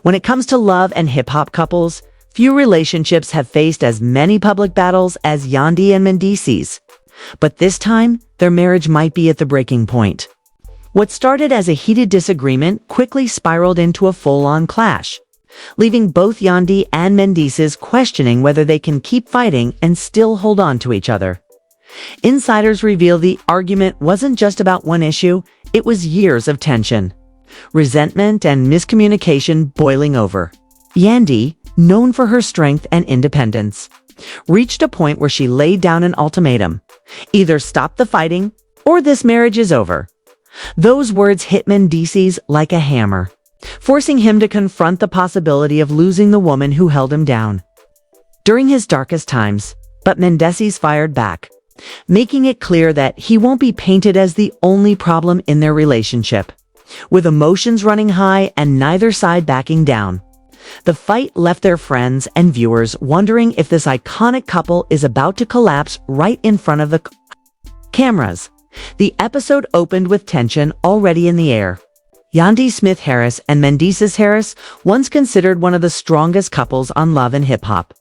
When it comes to love and hip-hop couples, few relationships have faced as many public battles as Yandy and Mendeecees. But this time, their marriage might be at the breaking point. What started as a heated disagreement quickly spiraled into a full-on clash, leaving both Yandy and Mendeecees questioning whether they can keep fighting and still hold on to each other. Insiders reveal the argument wasn't just about one issue, it was years of tension, resentment, and miscommunication boiling over. Yandy, known for her strength and independence, reached a point where she laid down an ultimatum: either stop the fighting or this marriage is over. Those words hit Mendeecees like a hammer, forcing him to confront the possibility of losing the woman who held him down during his darkest times. But Mendeecees fired back, making it clear that he won't be painted as the only problem in their relationship. With emotions running high and neither side backing down, the fight left their friends and viewers wondering if this iconic couple is about to collapse right in front of the cameras. The episode opened with tension already in the air. Yandy Smith Harris and Mendeecees Harris, once considered one of the strongest couples on Love and Hip Hop,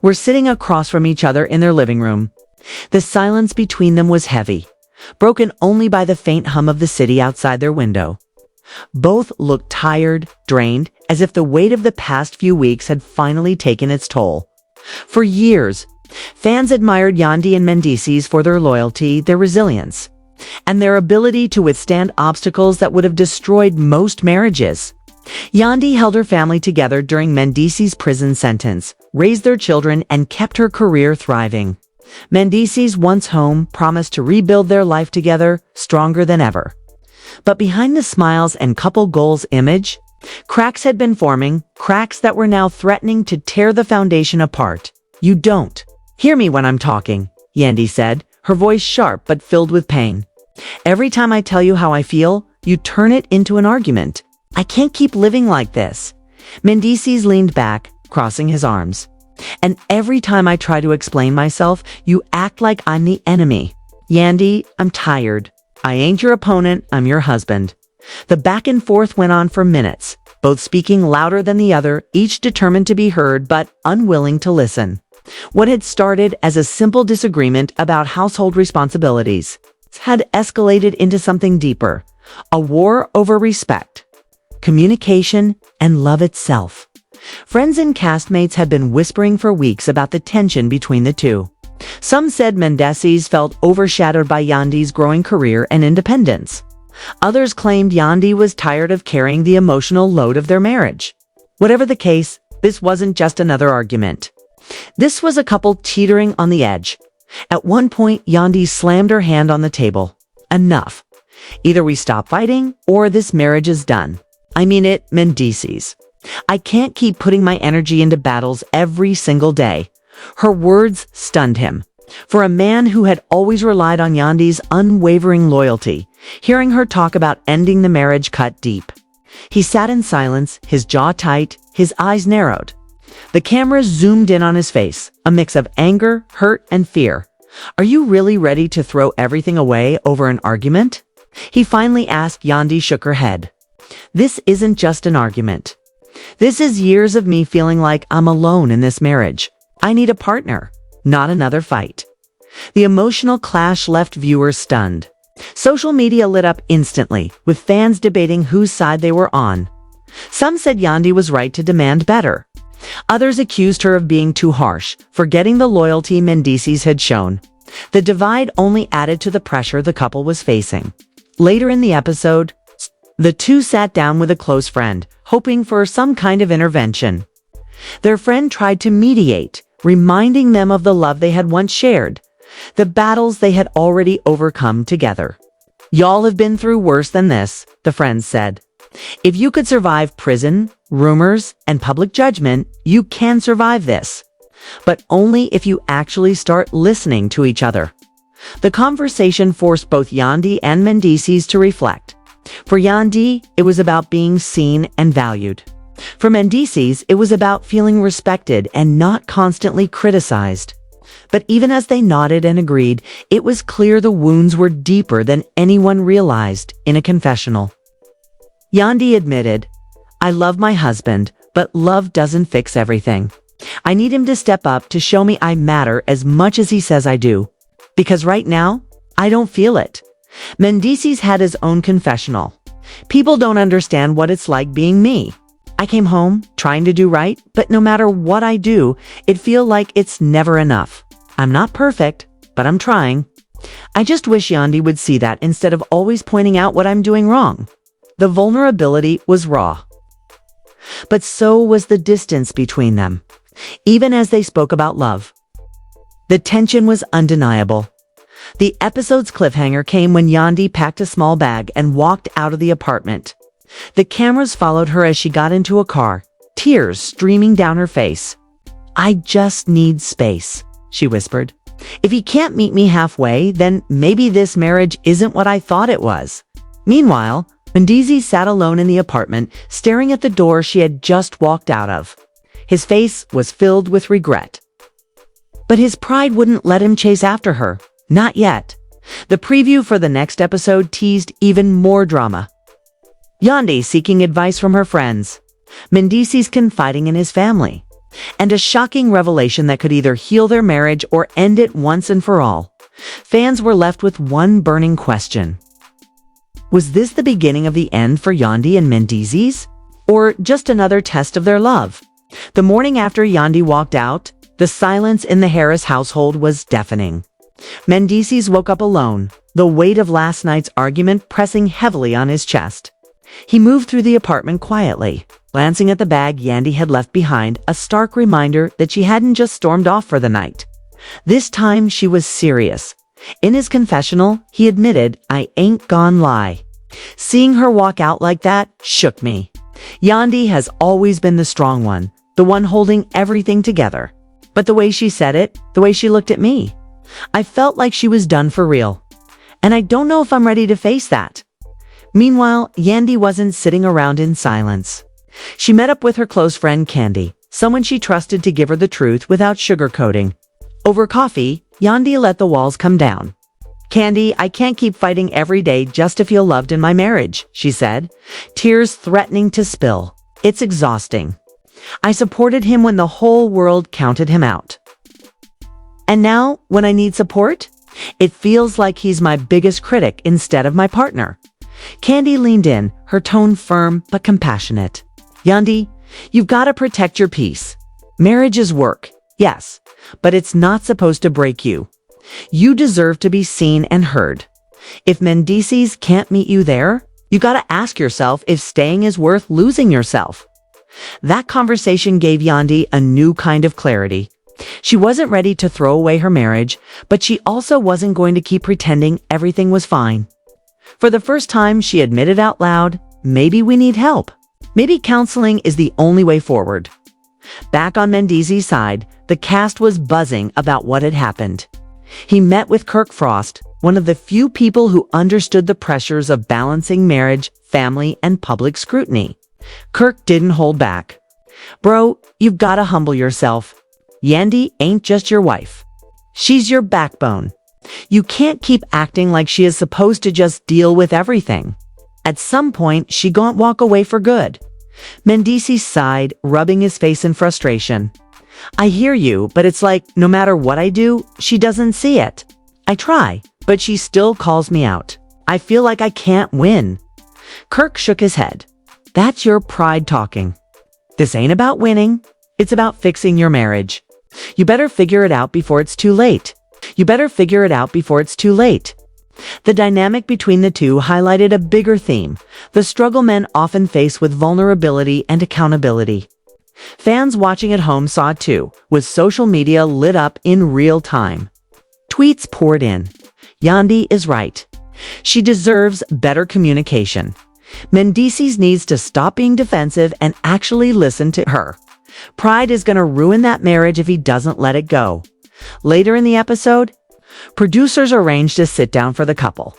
were sitting across from each other in their living room. The silence between them was heavy, broken only by the faint hum of the city outside their window. Both looked tired, drained, as if the weight of the past few weeks had finally taken its toll. For years, fans admired Yandy and Mendeecees for their loyalty, their resilience, and their ability to withstand obstacles that would have destroyed most marriages. Yandy held her family together during Mendeecees' prison sentence, raised their children, and kept her career thriving. Mendeecees, once home, promised to rebuild their life together, stronger than ever. But behind the smiles and couple goals image, cracks had been forming, cracks that were now threatening to tear the foundation apart. "You don't hear me when I'm talking," Yandy said, her voice sharp but filled with pain. "Every time I tell you how I feel, you turn it into an argument. I can't keep living like this." Mendeecees leaned back, crossing his arms. "And every time I try to explain myself, you act like I'm the enemy. Yandy, I'm tired. I ain't your opponent, I'm your husband." The back and forth went on for minutes, both speaking louder than the other, each determined to be heard but unwilling to listen. What had started as a simple disagreement about household responsibilities had escalated into something deeper, a war over respect, communication, and love itself. Friends and castmates had been whispering for weeks about the tension between the two. Some said Mendeecees felt overshadowed by Yandy's growing career and independence. Others claimed Yandy was tired of carrying the emotional load of their marriage. Whatever the case, this wasn't just another argument. This was a couple teetering on the edge. At one point, Yandy slammed her hand on the table. "Enough. Either we stop fighting, or this marriage is done. I mean it, Mendeecees. I can't keep putting my energy into battles every single day." Her words stunned him. For a man who had always relied on Yandy's unwavering loyalty, hearing her talk about ending the marriage cut deep. He sat in silence, his jaw tight, his eyes narrowed. The camera zoomed in on his face, a mix of anger, hurt, and fear. "Are you really ready to throw everything away over an argument?" he finally asked. Yandy shook her head. "This isn't just an argument. This is years of me feeling like I'm alone in this marriage. I need a partner, not another fight." The emotional clash left viewers stunned. Social media lit up instantly, with fans debating whose side they were on. Some said Yandy was right to demand better. Others accused her of being too harsh, forgetting the loyalty Mendeecees had shown. The divide only added to the pressure the couple was facing. Later in the episode, the two sat down with a close friend, hoping for some kind of intervention. Their friend tried to mediate, reminding them of the love they had once shared, the battles they had already overcome together. "Y'all have been through worse than this," the friend said. "If you could survive prison, rumors, and public judgment, you can survive this. But only if you actually start listening to each other." The conversation forced both Yandy and Mendeecees to reflect. For Yandy, it was about being seen and valued. For Mendeecees, it was about feeling respected and not constantly criticized. But even as they nodded and agreed, it was clear the wounds were deeper than anyone realized. In a confessional, Yandy admitted, I love my husband, but love doesn't fix everything. I need him to step up to show me I matter as much as he says I do. Because right now, I don't feel it. Mendeecees had his own confessional. People don't understand what it's like being me. I came home trying to do right, but no matter what I do, it feels like it's never enough. I'm not perfect, but I'm trying. I just wish Yandy would see that instead of always pointing out what I'm doing wrong. The vulnerability was raw. But so was the distance between them, even as they spoke about love. The tension was undeniable. The episode's cliffhanger came when Yandy packed a small bag and walked out of the apartment. The cameras followed her as she got into a car, tears streaming down her face. "I just need space," she whispered. "If he can't meet me halfway, then maybe this marriage isn't what I thought it was." Meanwhile, Mendeecees sat alone in the apartment, staring at the door she had just walked out of. His face was filled with regret. But his pride wouldn't let him chase after her. Not yet. The preview for the next episode teased even more drama. Yandy seeking advice from her friends, Mendeecees confiding in his family, and a shocking revelation that could either heal their marriage or end it once and for all. Fans were left with one burning question. Was this the beginning of the end for Yandy and Mendeecees? Or just another test of their love? The morning after Yandy walked out, the silence in the Harris household was deafening. Mendeecees woke up alone, the weight of last night's argument pressing heavily on his chest. He moved through the apartment quietly, glancing at the bag Yandy had left behind, a stark reminder that she hadn't just stormed off for the night. This time she was serious. In his confessional, he admitted, "I ain't gon' lie." Seeing her walk out like that shook me. Yandy has always been the strong one, the one holding everything together. But the way she said it, the way she looked at me, I felt like she was done for real. And I don't know if I'm ready to face that. Meanwhile, Yandy wasn't sitting around in silence. She met up with her close friend Candy, someone she trusted to give her the truth without sugarcoating. Over coffee, Yandy let the walls come down. "Candy, I can't keep fighting every day just to feel loved in my marriage," she said, tears threatening to spill. "It's exhausting. I supported him when the whole world counted him out. And now, when I need support, it feels like he's my biggest critic instead of my partner." Candy leaned in, her tone firm but compassionate. "Yandy, you've got to protect your peace. Marriage is work, yes, but it's not supposed to break you. You deserve to be seen and heard. If Mendeecees can't meet you there, you got to ask yourself if staying is worth losing yourself." That conversation gave Yandy a new kind of clarity. She wasn't ready to throw away her marriage, but she also wasn't going to keep pretending everything was fine. For the first time, she admitted out loud, maybe we need help. Maybe counseling is the only way forward. Back on Mendeecees' side, the cast was buzzing about what had happened. He met with Kirk Frost, one of the few people who understood the pressures of balancing marriage, family, and public scrutiny. Kirk didn't hold back. "Bro, you've got to humble yourself. Yandy ain't just your wife. She's your backbone. You can't keep acting like she is supposed to just deal with everything. At some point, she gon't walk away for good." Mendeecees sighed, rubbing his face in frustration. "I hear you, but it's like, no matter what I do, she doesn't see it. I try, but she still calls me out. I feel like I can't win." Kirk shook his head. "That's your pride talking. This ain't about winning. It's about fixing your marriage. You better figure it out before it's too late. You better figure it out before it's too late." The dynamic between the two highlighted a bigger theme, the struggle men often face with vulnerability and accountability. Fans watching at home saw it too, with social media lit up in real time. Tweets poured in. "Yandy is right. She deserves better communication. Mendeecees needs to stop being defensive and actually listen to her. Pride is going to ruin that marriage if he doesn't let it go." Later in the episode, producers arranged a sit-down for the couple.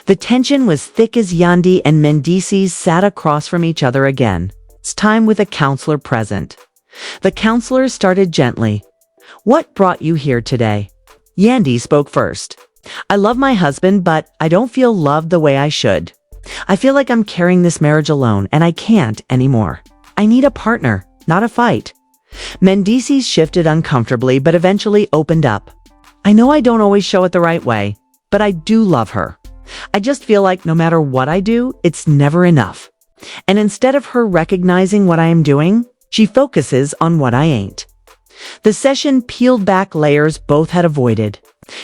The tension was thick as Yandy and Mendeecees sat across from each other again, this time with a counselor present. The counselor started gently. "What brought you here today?" Yandy spoke first. "I love my husband, but I don't feel loved the way I should. I feel like I'm carrying this marriage alone and I can't anymore. I need a partner, not a fight. Mendeecees shifted uncomfortably but eventually opened up. I know I don't always show it the right way, but I do love her. I just feel like no matter what I do, it's never enough. And instead of her recognizing what I am doing, she focuses on what I ain't. The session peeled back layers both had avoided.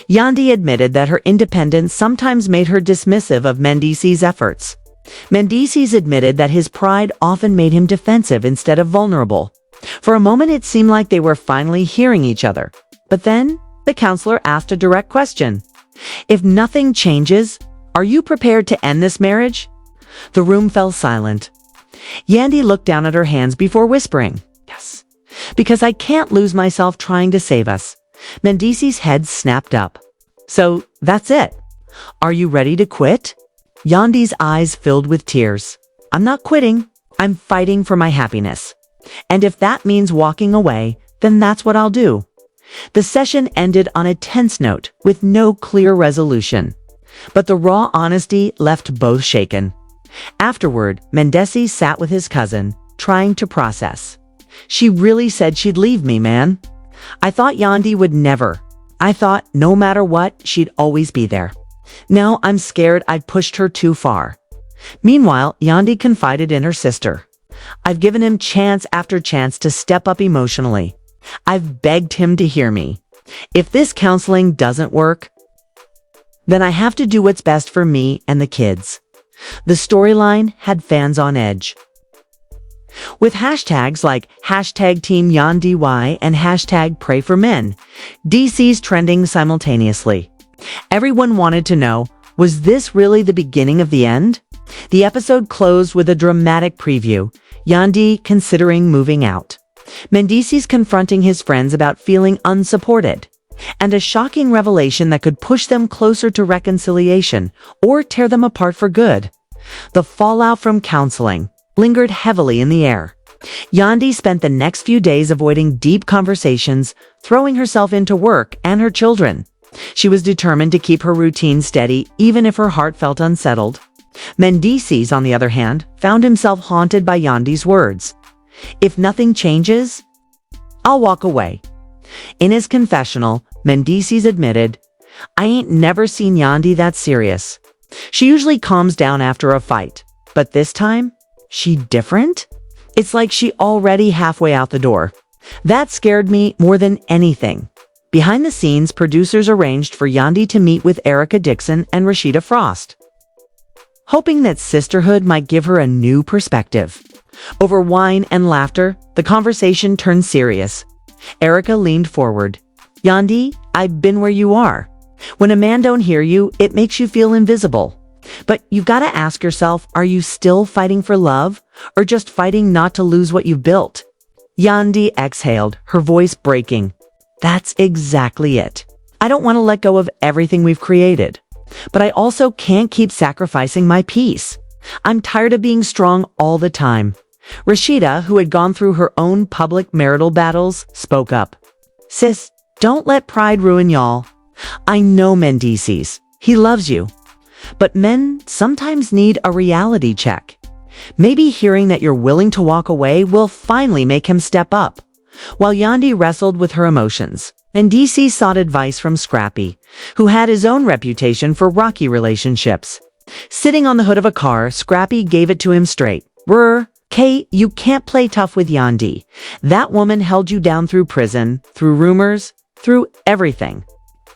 Yandy admitted that her independence sometimes made her dismissive of Mendeecees' efforts. Mendeecees admitted that his pride often made him defensive instead of vulnerable. For a moment it seemed like they were finally hearing each other. But then, the counselor asked a direct question. If nothing changes, are you prepared to end this marriage? The room fell silent. Yandy looked down at her hands before whispering, "Yes, because I can't lose myself trying to save us." Mendeecees' head snapped up. "So, that's it. Are you ready to quit?" Yandy's eyes filled with tears. "I'm not quitting. I'm fighting for my happiness. And if that means walking away, then that's what I'll do." The session ended on a tense note with no clear resolution. But the raw honesty left both shaken. Afterward, Mendeecees sat with his cousin, trying to process. "She really said she'd leave me, man. I thought Yandy would never. I thought no matter what, she'd always be there. Now I'm scared I'd pushed her too far." Meanwhile, Yandy confided in her sister. "I've given him chance after chance to step up emotionally. I've begged him to hear me. If this counseling doesn't work, then I have to do what's best for me and the kids." The storyline had fans on edge. With hashtags like #TeamYandy and #PrayForMen, DC's trending simultaneously. Everyone wanted to know, was this really the beginning of the end? The episode closed with a dramatic preview, Yandy considering moving out, Mendeecees confronting his friends about feeling unsupported, and a shocking revelation that could push them closer to reconciliation or tear them apart for good. The fallout from counseling lingered heavily in the air. Yandy spent the next few days avoiding deep conversations, throwing herself into work and her children. She was determined to keep her routine steady even if her heart felt unsettled. Mendeecees, on the other hand, found himself haunted by Yandy's words. "If nothing changes, I'll walk away." In his confessional, Mendeecees admitted, "I ain't never seen Yandy that serious. She usually calms down after a fight, but this time, she different? It's like she already halfway out the door. That scared me more than anything." Behind the scenes, producers arranged for Yandy to meet with Erica Dixon and Rashida Frost, hoping that sisterhood might give her a new perspective. Over wine and laughter, the conversation turned serious. Erica leaned forward. "Yandy, I've been where you are. When a man don't hear you, it makes you feel invisible. But you've got to ask yourself, are you still fighting for love, or just fighting not to lose what you've built?" Yandy exhaled, her voice breaking. "That's exactly it. I don't want to let go of everything we've created. But I also can't keep sacrificing my peace. I'm tired of being strong all the time." Rashida, who had gone through her own public marital battles, spoke up. "Sis, don't let pride ruin y'all. I know Mendeecees. He loves you. But men sometimes need a reality check. Maybe hearing that you're willing to walk away will finally make him step up." While Yandy wrestled with her emotions, Mendeecees sought advice from Scrappy, who had his own reputation for rocky relationships. Sitting on the hood of a car, Scrappy gave it to him straight. Kate, you can't play tough with Yandy. That woman held you down through prison, through rumors, through everything.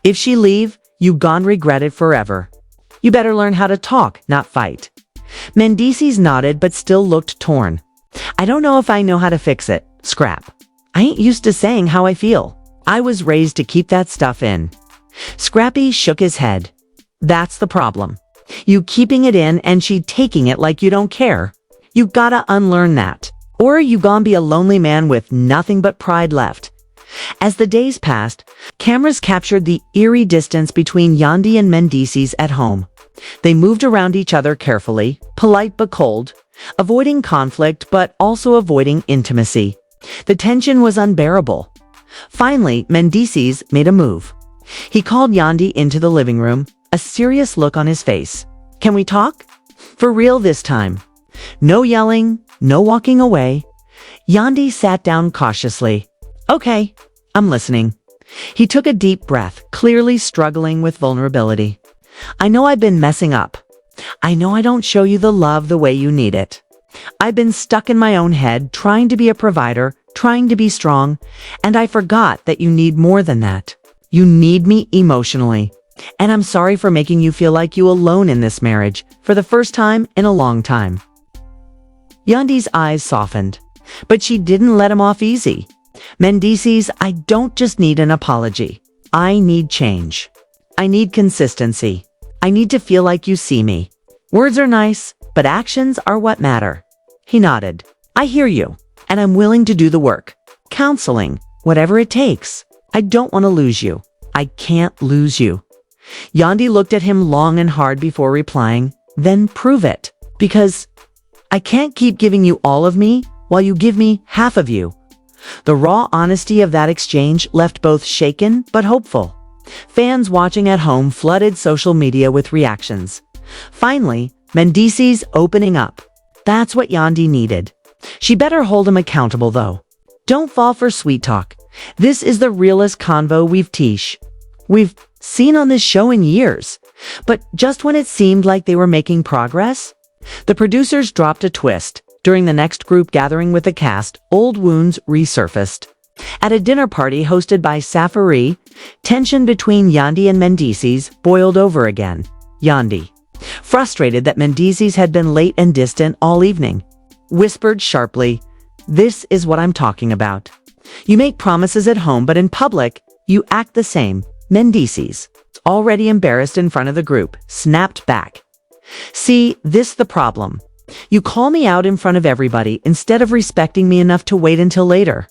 If she leave, you gon' regret it forever. You better learn how to talk, not fight." Mendeecees nodded but still looked torn. "I don't know if I know how to fix it, Scrap. I ain't used to saying how I feel. I was raised to keep that stuff in." Scrappy shook his head. "That's the problem. You keeping it in and she taking it like you don't care. You gotta unlearn that. Or you gon' be a lonely man with nothing but pride left." As the days passed, cameras captured the eerie distance between Yandy and Mendeecees at home. They moved around each other carefully, polite but cold, avoiding conflict but also avoiding intimacy. The tension was unbearable. Finally, Mendeecees made a move. He called Yandy into the living room, a serious look on his face. "Can we talk?" For real this time. No yelling, no walking away. Yandy sat down cautiously. Okay, I'm listening. He took a deep breath, clearly struggling with vulnerability. I know I've been messing up. I know I don't show you the love the way you need it. I've been stuck in my own head, trying to be a provider, trying to be strong, and I forgot that you need more than that. You need me emotionally. And I'm sorry for making you feel like you alone in this marriage, for the first time in a long time. Yandy's eyes softened, but she didn't let him off easy. Mendeecees, I don't just need an apology. I need change. I need consistency. I need to feel like you see me. Words are nice, but actions are what matter. He nodded. I hear you, and I'm willing to do the work. Counseling, whatever it takes. I don't want to lose you. I can't lose you. Yandy looked at him long and hard before replying, then prove it. Because I can't keep giving you all of me while you give me half of you. The raw honesty of that exchange left both shaken but hopeful. Fans watching at home flooded social media with reactions. Finally, Mendeecees opening up. That's what Yandy needed. She better hold him accountable though. Don't fall for sweet talk. This is the realest convo we've seen on this show in years. But just when it seemed like they were making progress, the producers dropped a twist. During the next group gathering with the cast, old wounds resurfaced. At a dinner party hosted by Safari, tension between Yandy and Mendeecees boiled over again. Yandy, frustrated that Mendeecees had been late and distant all evening, whispered sharply, "This is what I'm talking about. You make promises at home, but in public, you act the same." Mendeecees, already embarrassed in front of the group, snapped back. "See, this the problem. You call me out in front of everybody instead of respecting me enough to wait until later."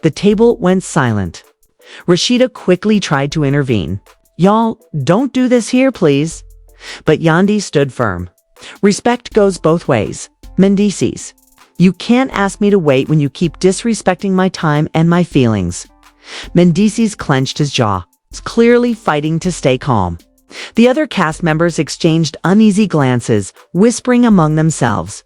The table went silent. Rashida quickly tried to intervene. "Y'all, don't do this here, please." But Yandy stood firm. "Respect goes both ways. Mendeecees, you can't ask me to wait when you keep disrespecting my time and my feelings." Mendeecees clenched his jaw, clearly fighting to stay calm. The other cast members exchanged uneasy glances, whispering among themselves.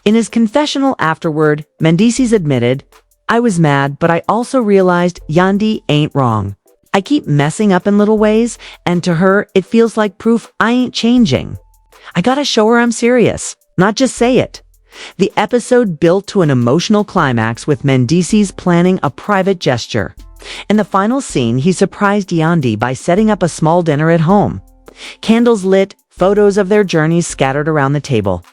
In his confessional afterward, Mendeecees admitted, "I was mad, but I also realized Yandy ain't wrong. I keep messing up in little ways, and to her, it feels like proof I ain't changing. I gotta show her I'm serious, not just say it." The episode built to an emotional climax with Mendeecees planning a private gesture. In the final scene, he surprised Yandy by setting up a small dinner at home. Candles lit, photos of their journeys scattered around the table.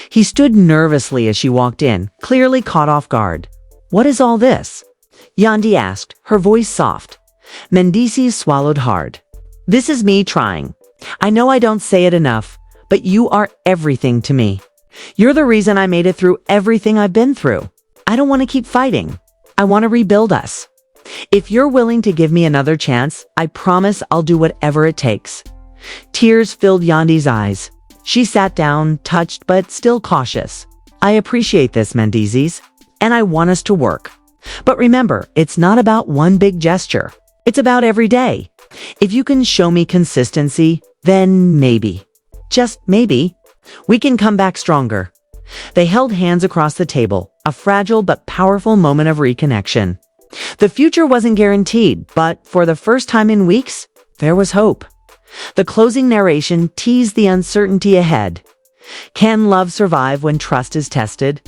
He stood nervously as she walked in, clearly caught off guard. "What is all this?" Yandy asked, her voice soft. Mendeecees swallowed hard. "This is me trying. I know I don't say it enough, but you are everything to me. You're the reason I made it through everything I've been through. I don't want to keep fighting. I want to rebuild us. If you're willing to give me another chance, I promise I'll do whatever it takes." Tears filled Yandy's eyes. She sat down, touched but still cautious. "I appreciate this, Mendeecees, and I want us to work. But remember, it's not about one big gesture. It's about every day. If you can show me consistency, then maybe, just maybe, we can come back stronger." They held hands across the table, a fragile but powerful moment of reconnection. The future wasn't guaranteed, but for the first time in weeks, there was hope. The closing narration teased the uncertainty ahead. Can love survive when trust is tested?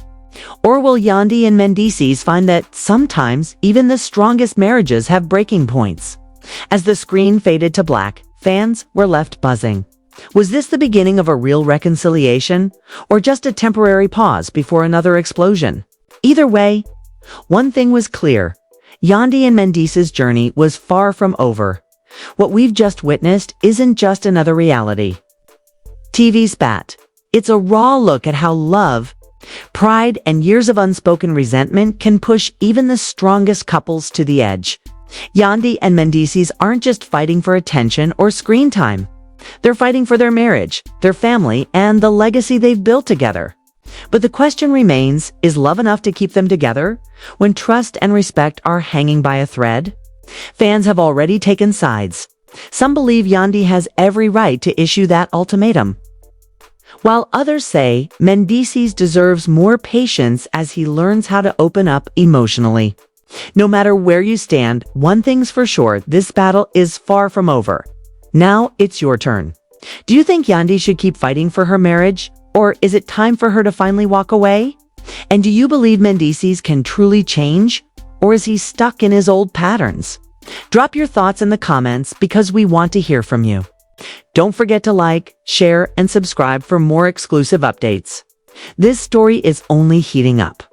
Or will Yandy and Mendeecees find that sometimes even the strongest marriages have breaking points? As the screen faded to black, fans were left buzzing. Was this the beginning of a real reconciliation, or just a temporary pause before another explosion? Either way, one thing was clear. Yandy and Mendeecees' journey was far from over. What we've just witnessed isn't just another reality TV spat. It's a raw look at how love, pride, and years of unspoken resentment can push even the strongest couples to the edge. Yandy and Mendeecees aren't just fighting for attention or screen time. They're fighting for their marriage, their family, and the legacy they've built together. But the question remains, is love enough to keep them together when trust and respect are hanging by a thread? Fans have already taken sides. Some believe Yandy has every right to issue that ultimatum, while others say Mendeecees deserves more patience as he learns how to open up emotionally. No matter where you stand, one thing's for sure, this battle is far from over. Now it's your turn. Do you think Yandy should keep fighting for her marriage, or is it time for her to finally walk away? And do you believe Mendeecees can truly change, or is he stuck in his old patterns? Drop your thoughts in the comments because we want to hear from you. Don't forget to like, share, and subscribe for more exclusive updates. This story is only heating up.